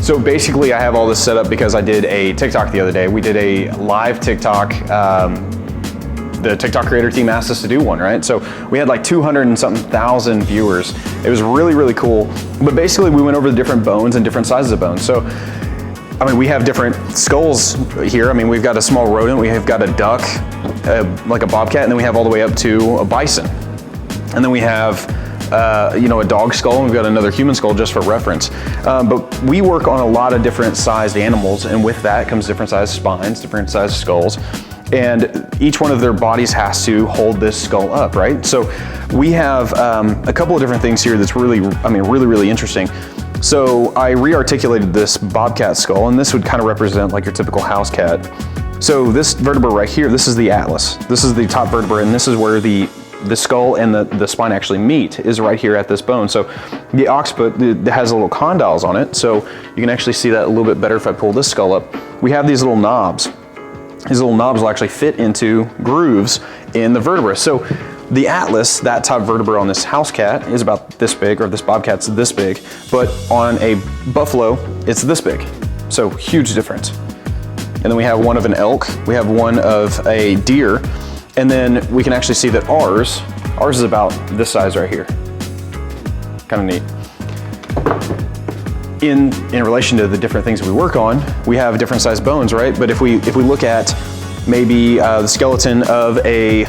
So basically I have all this set up because I did a TikTok the other day. We did a live TikTok. The TikTok creator team asked us to do one, right? So we had like 200 and something thousand viewers. It was really, really cool. But basically we went over the different bones and different sizes of bones. So, I mean, we have different skulls here. I mean, we've got a small rodent, we have got a duck, like a bobcat, and then we have all the way up to a bison. And then we have, you know, a dog skull, and we've got another human skull just for reference. But we work on a lot of different sized animals, and with that comes different sized spines, different sized skulls. And each one of their bodies has to hold this skull up, right? So we have a couple of different things here that's really, I mean, really interesting. So I re-articulated this bobcat skull, and this would kind of represent like your typical house cat. So this vertebra right here, this is the atlas. This is the top vertebra, and this is where the skull and the spine actually meet, is right here at this bone. So the occiput, it has little condyles on it, so you can actually see that a little bit better if I pull this skull up. We have these little knobs. These little knobs will actually fit into grooves in the vertebra. So the atlas, that top vertebra on this house cat, is about this big, or this bobcat's this big, but on a buffalo, it's this big. So huge difference. And then we have one of an elk, we have one of a deer, and then we can actually see that ours is about this size right here. Kind of neat. In relation to the different things that we work on, we have different sized bones, right? But if we look at maybe the skeleton of a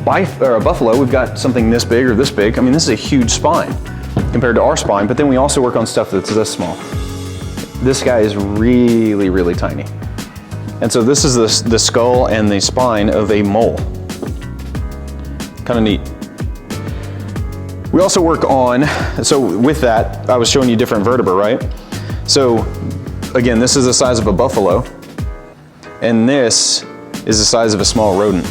buffalo, we've got something this big or this big. I mean, this is a huge spine compared to our spine, but then we also work on stuff that's this small. This guy is really tiny. And so this is the skull and the spine of a mole. Kind of neat. We also work on, so with that, I was showing you different vertebrae, right? So again, this is the size of a buffalo, and this is the size of a small rodent.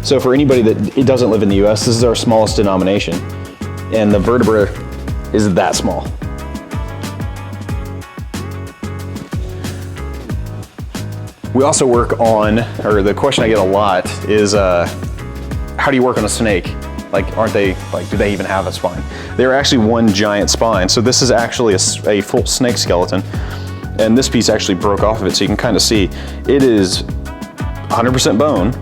So for anybody that doesn't live in the US, this is our smallest denomination, and the vertebra is that small. We also work on, or the question I get a lot is, how do you work on a snake? Like, aren't they, like, do they even have a spine? They're actually one giant spine. So this is actually a full snake skeleton. And this piece actually broke off of it, so you can kind of see it is 100% bone.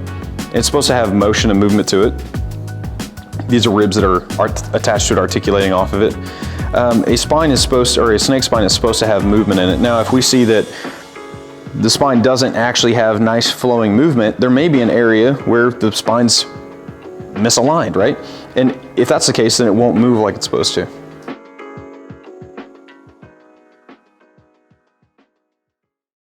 It's supposed to have motion and movement to it. These are ribs that are attached to it, articulating off of it. A spine is supposed to, or a snake spine is supposed to have movement in it. Now, if we see that the spine doesn't actually have nice flowing movement, there may be an area where the spine's misaligned, right? And if that's the case, then it won't move like it's supposed to.